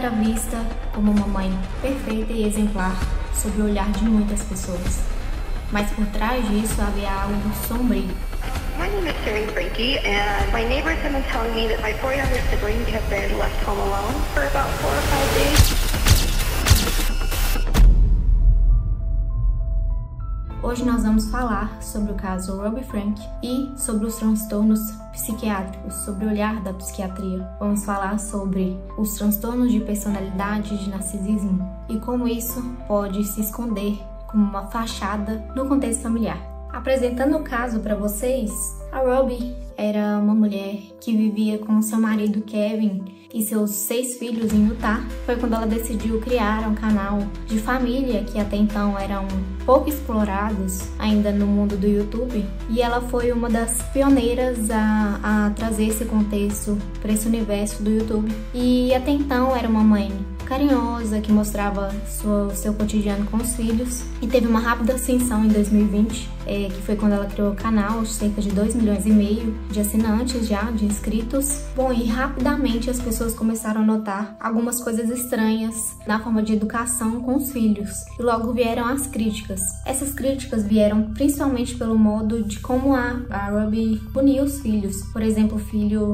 era vista como uma mãe perfeita e exemplar sob o olhar de muitas pessoas. Mas por trás disso havia algo sombrio. My name is Siri Frankie, and my neighbors have been telling me that my 4 younger siblings have been left home alone for about 4 or 5 days. Hoje nós vamos falar sobre o caso Robbie Frank e sobre os transtornos psiquiátricos, sobre o olhar da psiquiatria. Vamos falar sobre os transtornos de personalidade e de narcisismo e como isso pode se esconder como uma fachada no contexto familiar. Apresentando o caso para vocês, a Robbie era uma mulher que vivia com seu marido Kevin e seus 6 filhos em Utah. Foi quando ela decidiu criar um canal de família que até então eram pouco explorados ainda no mundo do YouTube, e ela foi uma das pioneiras a trazer esse contexto para esse universo do YouTube. E até então era uma mãe carinhosa, que mostrava seu cotidiano com os filhos, e teve uma rápida ascensão em 2020, que foi quando ela criou o canal, cerca de 2,5 milhões de assinantes já, de inscritos. Bom, e rapidamente as pessoas começaram a notar algumas coisas estranhas na forma de educação com os filhos, e logo vieram as críticas. Essas críticas vieram principalmente pelo modo de como a Robbie punia os filhos. Por exemplo,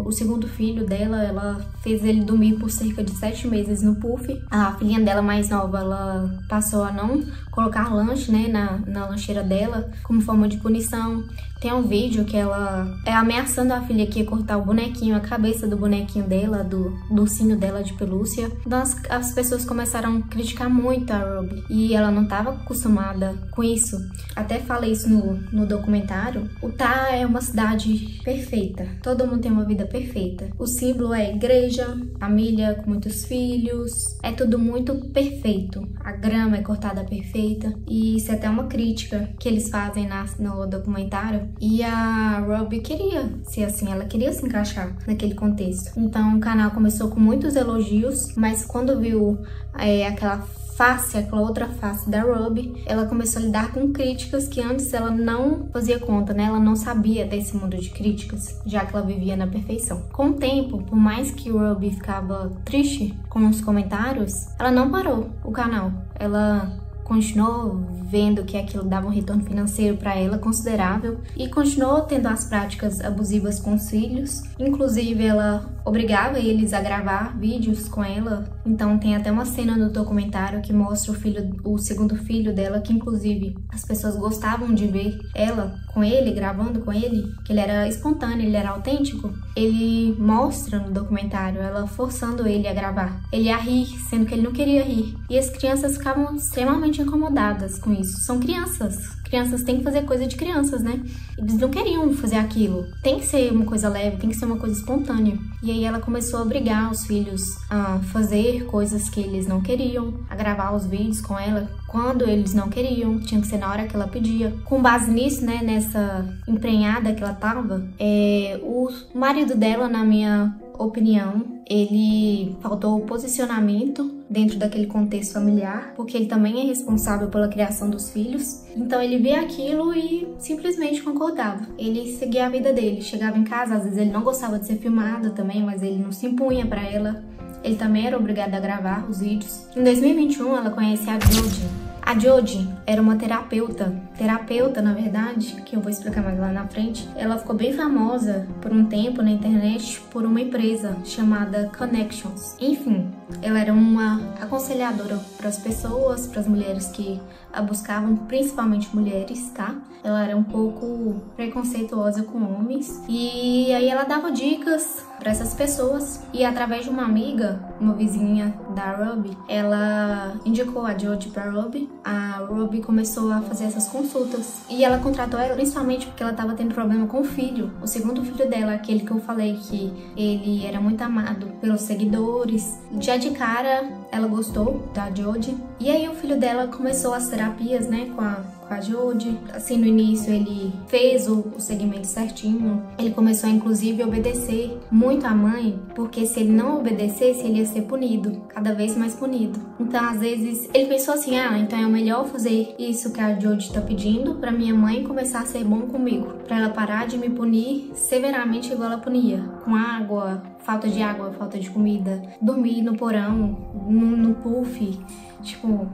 o segundo filho dela, ela fez ele dormir por cerca de 7 meses no puff. A filhinha dela mais nova, ela passou a não colocar lanche, né, na lancheira dela, como forma de punição. Tem um vídeo que ela é ameaçando a filha que ia cortar o bonequinho, a cabeça do bonequinho dela, do ursinho dela de pelúcia. Então as pessoas começaram a criticar muito a Robbie, e ela não estava acostumada com isso. Até falei isso no documentário. Utah é uma cidade perfeita, todo mundo tem uma vida perfeita. O símbolo é igreja, família com muitos filhos, é tudo muito perfeito. A grama é cortada perfeita, e isso é até uma crítica que eles fazem no documentário. E a Robbie queria ser assim, ela queria se encaixar naquele contexto. Então o canal começou com muitos elogios, mas quando viu aquela outra face da Robbie, ela começou a lidar com críticas que antes ela não fazia conta, né? Ela não sabia desse mundo de críticas, já que ela vivia na perfeição. Com o tempo, por mais que Robbie ficava triste com os comentários, ela não parou o canal. Ela continuou vendo que aquilo dava um retorno financeiro para ela considerável e continuou tendo as práticas abusivas com os filhos. Inclusive, ela obrigava eles a gravar vídeos com ela. Então tem até uma cena no documentário que mostra o segundo filho dela, que inclusive as pessoas gostavam de ver ela com ele, gravando com ele, que ele era espontâneo, ele era autêntico. Ele mostra no documentário ela forçando ele a gravar, ele a rir, sendo que ele não queria rir. E as crianças ficavam extremamente incomodadas com isso. São crianças. Crianças têm que fazer coisa de crianças, né? Eles não queriam fazer aquilo. Tem que ser uma coisa leve, tem que ser uma coisa espontânea. E aí ela começou a obrigar os filhos a fazer coisas que eles não queriam, a gravar os vídeos com ela quando eles não queriam, tinha que ser na hora que ela pedia. Com base nisso, né, nessa emprenhada que ela tava, o marido dela, na minha opinião, ele faltou posicionamento dentro daquele contexto familiar, porque ele também é responsável pela criação dos filhos. Então ele via aquilo e simplesmente concordava. Ele seguia a vida dele, chegava em casa, às vezes ele não gostava de ser filmado também, mas ele não se impunha pra ela. Ele também era obrigado a gravar os vídeos. Em 2021, ela conhece a Jodie. A Jodie era uma terapeuta na verdade, que eu vou explicar mais lá na frente. Ela ficou bem famosa por um tempo na internet por uma empresa chamada Connections. Enfim, ela era uma aconselhadora para as pessoas, para as mulheres que a buscavam, principalmente mulheres, tá? Ela era um pouco preconceituosa com homens, e aí ela dava dicas para essas pessoas, e através de uma amiga, uma vizinha da Robbie, ela indicou a Jodie para Robbie. A Robbie começou a fazer essas consultas, e ela contratou ela principalmente porque ela estava tendo problema com o filho, o segundo filho dela, aquele que eu falei que ele era muito amado pelos seguidores. Já de cara ela gostou da Jodie, e aí o filho dela começou as terapias, né, com a Jodie. Assim, no início ele fez o segmento certinho, ele começou a inclusive obedecer muito a mãe, porque se ele não obedecesse ele ia ser punido, cada vez mais punido. Então às vezes ele pensou assim, então é uma melhor fazer isso que a Jodie tá pedindo pra minha mãe começar a ser bom comigo, pra ela parar de me punir severamente igual ela punia, com água, falta de comida, dormir no porão, no puff, tipo,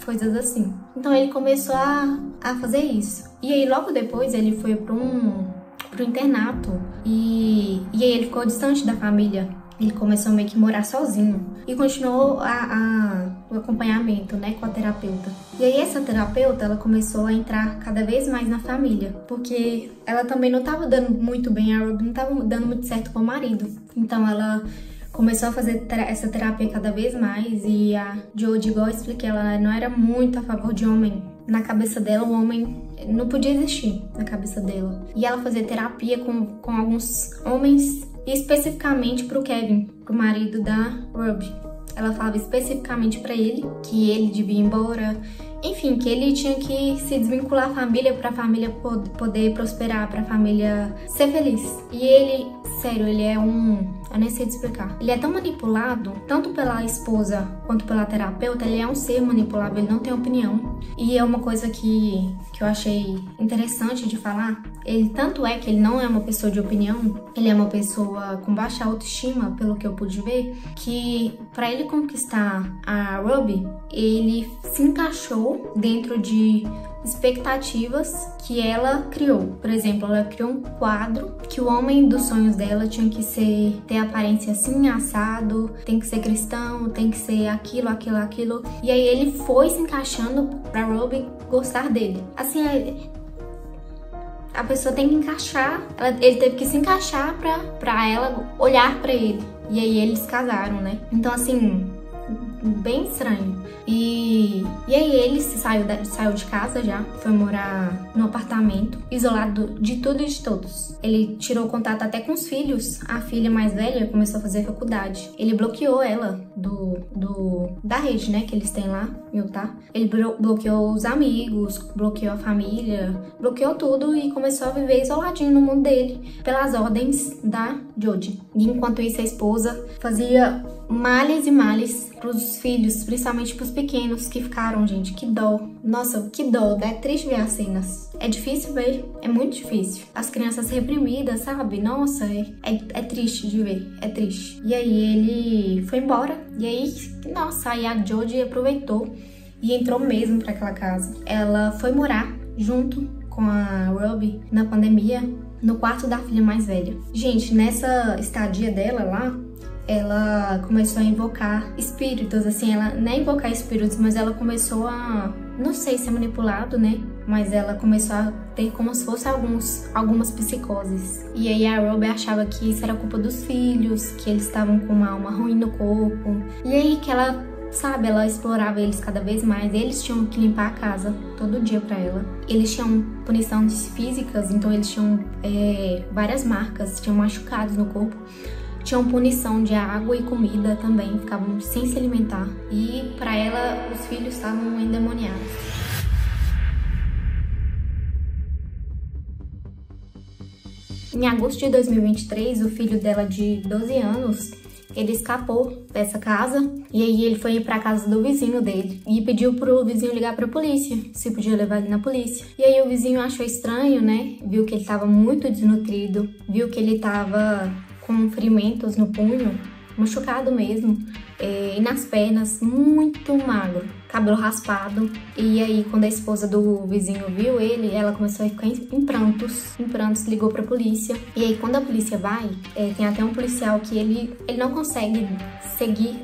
coisas assim. Então ele começou a fazer isso. E aí logo depois ele foi pro internato e aí ele ficou distante da família. Ele começou meio que morar sozinho e continuou o acompanhamento, né, com a terapeuta. E aí essa terapeuta, ela começou a entrar cada vez mais na família, porque ela também não estava dando muito bem, a Ruby não estava dando muito certo com o marido. Então ela começou a fazer essa terapia cada vez mais e a Jodie, igual eu expliquei, ela não era muito a favor de homem. Na cabeça dela, o homem não podia existir na cabeça dela. E ela fazia terapia com alguns homens, especificamente pro Kevin, pro marido da Ruby. Ela falava especificamente pra ele que ele devia ir embora, enfim, que ele tinha que se desvincular da família pra família poder prosperar, pra família ser feliz. E ele, sério, ele é eu nem sei te explicar. Ele é tão manipulado, tanto pela esposa quanto pela terapeuta, ele é um ser manipulável, ele não tem opinião. E é uma coisa que eu achei interessante de falar. Ele, tanto é que ele não é uma pessoa de opinião, ele é uma pessoa com baixa autoestima, pelo que eu pude ver, que pra ele conquistar a Ruby, ele se encaixou dentro de expectativas que ela criou. Por exemplo, ela criou um quadro que o homem dos sonhos dela tinha que ter aparência assim, assado, tem que ser cristão, tem que ser aquilo. E aí ele foi se encaixando pra Ruby gostar dele. Assim, a pessoa tem que encaixar, ele teve que se encaixar pra ela olhar pra ele. E aí eles casaram, né? Então, assim, bem estranho. E aí ele saiu de casa já, foi morar no apartamento, isolado de tudo e de todos. Ele tirou contato até com os filhos. A filha mais velha começou a fazer faculdade. Ele bloqueou ela da rede, né, que eles têm lá em Utah. Ele bloqueou os amigos, bloqueou a família, bloqueou tudo e começou a viver isoladinho no mundo dele, pelas ordens da Jodie. E enquanto isso, a esposa fazia males e males pros filhos, principalmente pros pequenos que ficaram, gente. Que dó. Nossa, que dó. É triste ver as cenas. É difícil ver, é muito difícil. As crianças reprimidas, sabe? Nossa, é triste de ver, é triste. E aí ele foi embora. E aí, nossa, aí a Jodie aproveitou e entrou mesmo pra aquela casa. Ela foi morar junto com a Ruby na pandemia, no quarto da filha mais velha. Gente, nessa estadia dela lá, ela começou a invocar espíritos, assim, ela não é invocar espíritos, mas ela começou a, não sei se é manipulado, né? Mas ela começou a ter como se fosse algumas psicoses. E aí a Ruby achava que isso era culpa dos filhos, que eles estavam com uma alma ruim no corpo. E aí que ela, sabe, ela explorava eles cada vez mais. Eles tinham que limpar a casa todo dia pra ela. Eles tinham punições físicas, então eles tinham várias marcas, tinham machucados no corpo. Tinham punição de água e comida também, ficavam sem se alimentar. E pra ela, os filhos estavam endemoniados. Em agosto de 2023, o filho dela de 12 anos, ele escapou dessa casa e aí ele foi pra casa do vizinho dele e pediu pro vizinho ligar pra polícia, se podia levar ele na polícia. E aí o vizinho achou estranho, né? Viu que ele tava muito desnutrido, viu que ele tava com ferimentos no punho, machucado mesmo, e nas pernas, muito magro, cabelo raspado. E aí, quando a esposa do vizinho viu ele, ela começou a ficar em prantos, ligou pra polícia. E aí, quando a polícia vai, tem até um policial que ele não consegue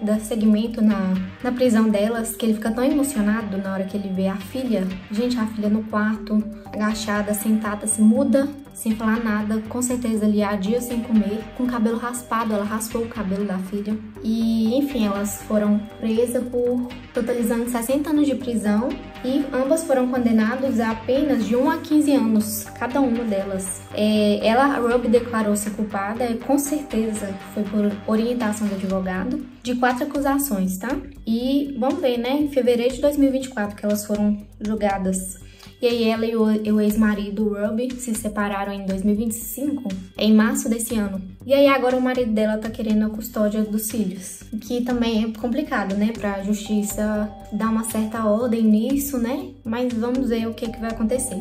dar seguimento na prisão delas, que ele fica tão emocionado na hora que ele vê a filha. Gente, a filha no quarto, agachada, sentada, se muda, sem falar nada, com certeza ali há dias sem comer, com cabelo raspado, ela raspou o cabelo da filha. E, enfim, elas foram presas totalizando 60 anos de prisão e ambas foram condenadas a apenas de 1 a 15 anos, cada uma delas. A Ruby declarou-se culpada, com certeza foi por orientação do advogado, de 4 acusações, tá? E vamos ver, né, em fevereiro de 2024 que elas foram julgadas. E E aí ela e o ex-marido Ruby se separaram em 2025, em março desse ano. E aí agora o marido dela tá querendo a custódia dos filhos, que também é complicado, né, pra justiça dar uma certa ordem nisso, né? Mas vamos ver o que vai acontecer.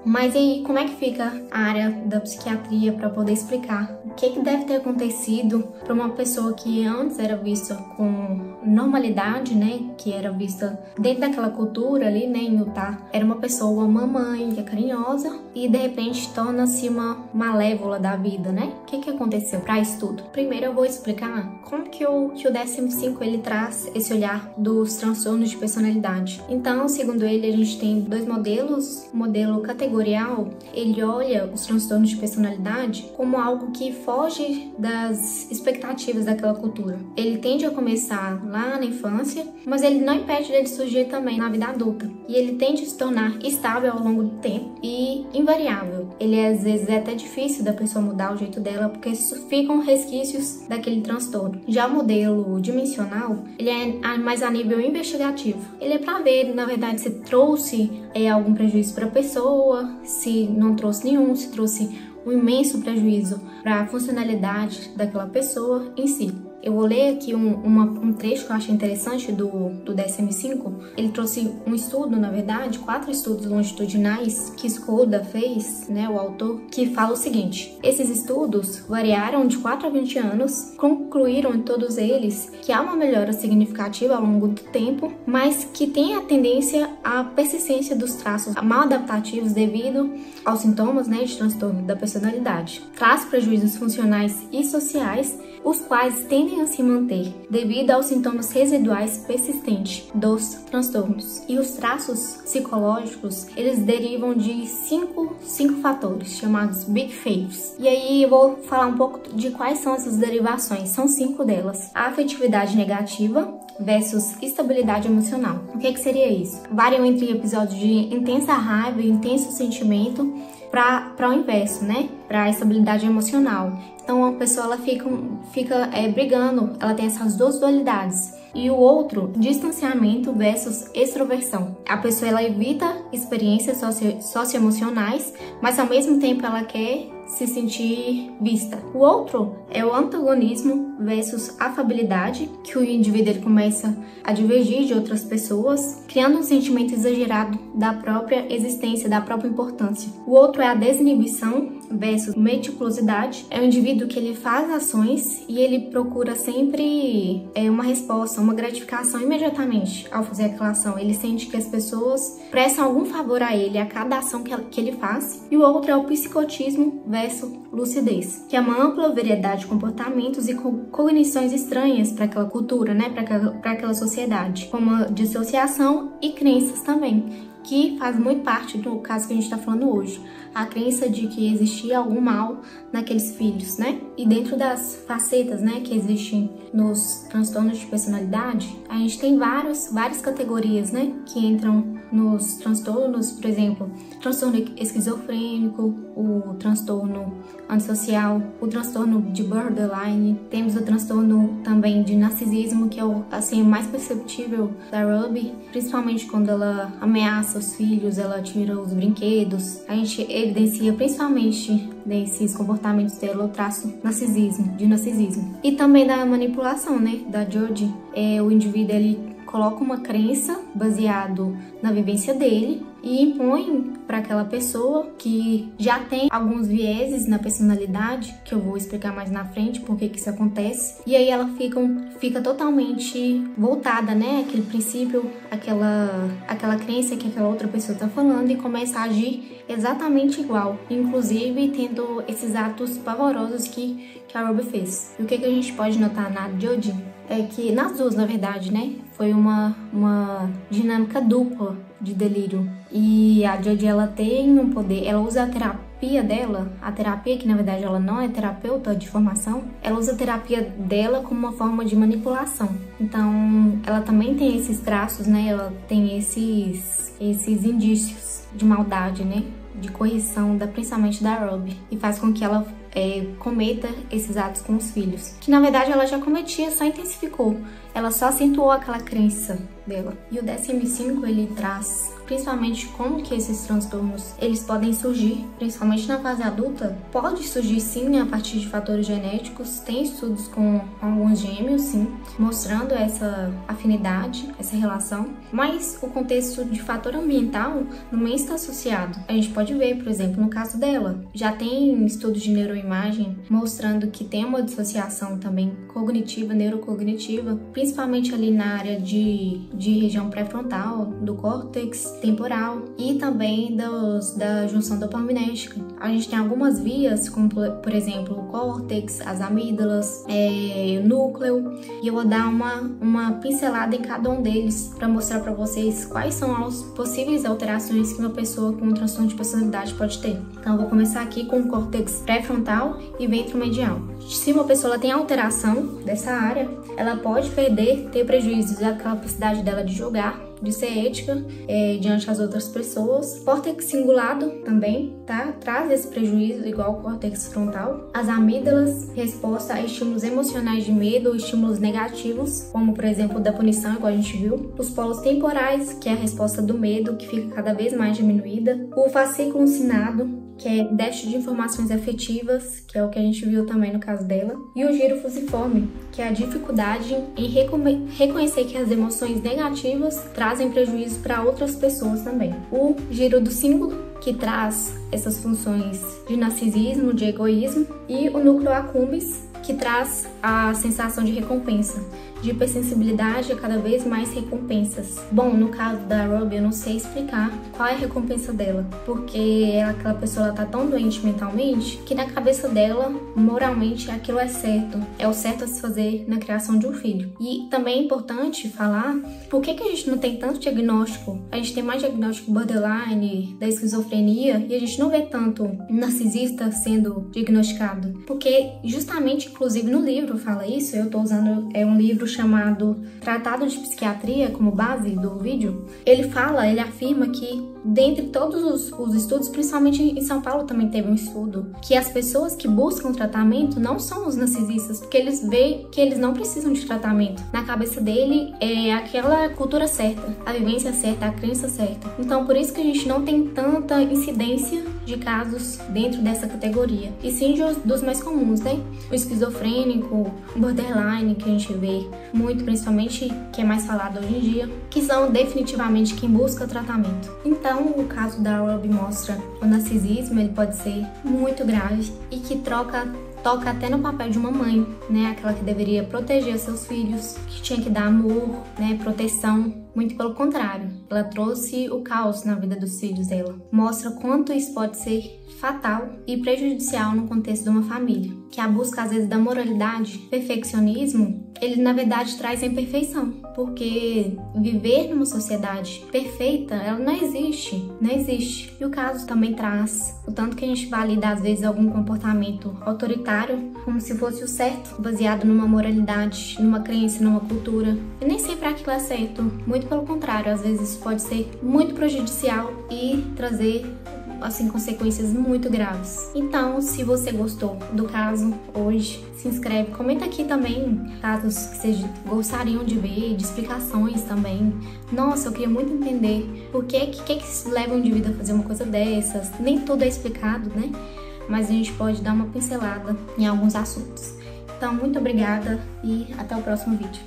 Mas e aí, como é que fica a área da psiquiatria para poder explicar o que deve ter acontecido para uma pessoa que antes era vista com normalidade, né, que era vista dentro daquela cultura ali, né, em Utah, era uma pessoa, uma mamãe carinhosa e de repente torna-se uma malévola da vida, né? O que aconteceu para isso tudo? Primeiro eu vou explicar como que o DSM-5 ele traz esse olhar dos transtornos de personalidade. Então, segundo ele, a gente tem dois modelos, o modelo categorial, ele olha os transtornos de personalidade como algo que foge das expectativas daquela cultura. Ele tende a começar lá na infância, mas ele não impede dele surgir também na vida adulta. E ele tende a se tornar estável ao longo do tempo e invariável. Ele às vezes é até difícil da pessoa mudar o jeito dela, porque ficam resquícios daquele transtorno. Já o modelo dimensional, ele é mais a nível investigativo. Ele é para ver, na verdade, se trouxe algum prejuízo para a pessoa, se não trouxe nenhum, se trouxe um imenso prejuízo para a funcionalidade daquela pessoa em si. Eu vou ler aqui um trecho que eu achei interessante do DSM-5. Ele trouxe um estudo, na verdade, 4 estudos longitudinais que Skoda fez, né, o autor, que fala o seguinte: esses estudos variaram de 4 a 20 anos, concluíram em todos eles que há uma melhora significativa ao longo do tempo, mas que tem a tendência à persistência dos traços mal adaptativos devido aos sintomas, né, de transtorno da personalidade. Traz prejuízos funcionais e sociais, os quais tendem a se manter devido aos sintomas residuais persistentes dos transtornos. E os traços psicológicos, eles derivam de cinco fatores, chamados Big Fives. E aí eu vou falar um pouco de quais são essas derivações. São 5 delas. A afetividade negativa versus estabilidade emocional. O que seria isso? Variam entre episódios de intensa raiva e intenso sentimento para o inverso, né? Para a estabilidade emocional. Então a pessoa ela fica brigando, ela tem essas duas dualidades. E o outro, distanciamento versus extroversão. A pessoa ela evita experiências socioemocionais, mas ao mesmo tempo ela quer se sentir vista. O outro é o antagonismo versus afabilidade, que o indivíduo ele começa a divergir de outras pessoas, criando um sentimento exagerado da própria existência, da própria importância. O outro é a desinibição versus meticulosidade. É o indivíduo que ele faz ações e ele procura sempre uma resposta, uma gratificação imediatamente ao fazer aquela ação. Ele sente que as pessoas prestam algum favor a ele a cada ação que ele faz. E o outro é o psicotismo versus lucidez, que é uma ampla variedade de comportamentos e cognições estranhas para aquela cultura, né, para aquela sociedade, como a dissociação e crenças também, que faz muito parte do caso que a gente está falando hoje. A crença de que existia algum mal naqueles filhos, né? E dentro das facetas, né, que existem nos transtornos de personalidade, a gente tem várias categorias, né, que entram nos transtornos, por exemplo, transtorno esquizofrênico, o transtorno antissocial, o transtorno de borderline, temos o transtorno também de narcisismo, que é o mais perceptível da Ruby, principalmente quando ela ameaça os filhos, ela tira os brinquedos. A gente evidencia principalmente desses comportamentos dela o traço de narcisismo. E também da manipulação, né, da Jodie. O indivíduo ele coloca uma crença baseado na vivência dele e impõe para aquela pessoa que já tem alguns vieses na personalidade, que eu vou explicar mais na frente por que isso acontece. E aí ela fica totalmente voltada, né, aquele princípio, aquela crença que aquela outra pessoa está falando e começa a agir exatamente igual, inclusive tendo esses atos pavorosos que a Ruby fez. E o que a gente pode notar na Jodie é que, nas duas, na verdade, né, foi uma dinâmica dupla de delírio. E a Jodie, ela tem um poder, ela usa a terapia dela, a terapia que na verdade ela não é terapeuta de formação, ela usa a terapia dela como uma forma de manipulação. Então, ela também tem esses traços, né, ela tem esses indícios de maldade, né, de correção, principalmente da Ruby, e faz com que ela cometa esses atos com os filhos. Que na verdade ela já cometia, só intensificou. Ela só acentuou aquela crença dela. E o DSM-5 ele traz principalmente como que esses transtornos eles podem surgir, principalmente na fase adulta. Pode surgir sim a partir de fatores genéticos, tem estudos com alguns gêmeos sim, mostrando essa afinidade, essa relação, mas o contexto de fator ambiental também está associado. A gente pode ver, por exemplo, no caso dela, já tem estudos de neuroimagem mostrando que tem uma dissociação também cognitiva, neurocognitiva, principalmente ali na área de região pré-frontal, do córtex temporal e também da junção dopaminérgica. A gente tem algumas vias, como por exemplo o córtex, as amígdalas, o núcleo, e eu vou dar uma pincelada em cada um deles para mostrar para vocês quais são as possíveis alterações que uma pessoa com um transtorno de personalidade pode ter. Então eu vou começar aqui com o córtex pré-frontal e ventromedial. Se uma pessoa tem alteração dessa área, ela pode ter prejuízos da capacidade dela de julgar, de ser ética diante das outras pessoas. Córtex cingulado também, tá? Traz esse prejuízo igual o córtex frontal. As amígdalas, resposta a estímulos emocionais de medo ou estímulos negativos, como por exemplo da punição, igual a gente viu. Os polos temporais, que é a resposta do medo, que fica cada vez mais diminuída. O fascículo uncinado, que é déficit de informações afetivas, que é o que a gente viu também no caso dela. E o giro fusiforme, que é a dificuldade em reconhecer que as emoções negativas trazem prejuízo para outras pessoas também. O giro do símbolo, que traz essas funções de narcisismo, de egoísmo. E o núcleo accumbens, que traz a sensação de recompensa, de hipersensibilidade a cada vez mais recompensas. Bom, no caso da Ruby, eu não sei explicar qual é a recompensa dela, porque aquela pessoa ela tá tão doente mentalmente que na cabeça dela, moralmente, aquilo é certo. É o certo a se fazer na criação de um filho. E também é importante falar por que a gente não tem tanto diagnóstico. A gente tem mais diagnóstico borderline, da esquizofrenia, e a gente não vê tanto narcisista sendo diagnosticado. Porque justamente, inclusive no livro fala isso, eu tô usando um livro chamado Tratado de Psiquiatria como base do vídeo. Ele afirma que dentre todos os estudos, principalmente em São Paulo também teve um estudo, que as pessoas que buscam tratamento não são os narcisistas, porque eles veem que eles não precisam de tratamento. Na cabeça dele é aquela cultura certa, a vivência certa, a crença certa. Então por isso que a gente não tem tanta incidência de casos dentro dessa categoria, e sim dos mais comuns, né? O esquizofrênico, o borderline, que a gente vê muito, principalmente, que é mais falado hoje em dia, que são definitivamente quem busca tratamento. Então, o caso da Ruby mostra o narcisismo, ele pode ser muito grave e que toca até no papel de uma mãe, né? Aquela que deveria proteger seus filhos, que tinha que dar amor, né? Proteção. Muito pelo contrário, ela trouxe o caos na vida dos filhos dela. Mostra quanto isso pode ser fatal e prejudicial no contexto de uma família. Que a busca, às vezes, da moralidade, perfeccionismo, ele, na verdade, traz a imperfeição. Porque viver numa sociedade perfeita, ela não existe. Não existe. E o caso também traz o tanto que a gente valida, às vezes, algum comportamento autoritário, como se fosse o certo, baseado numa moralidade, numa crença, numa cultura. E nem sempre aquilo é certo. Muito pelo contrário, às vezes isso pode ser muito prejudicial e trazer, assim, consequências muito graves. Então, se você gostou do caso hoje, se inscreve, comenta aqui também casos que vocês gostariam de ver, de explicações também. Nossa, eu queria muito entender por que leva um indivíduo a fazer uma coisa dessas. Nem tudo é explicado, né? Mas a gente pode dar uma pincelada em alguns assuntos. Então, muito obrigada e até o próximo vídeo.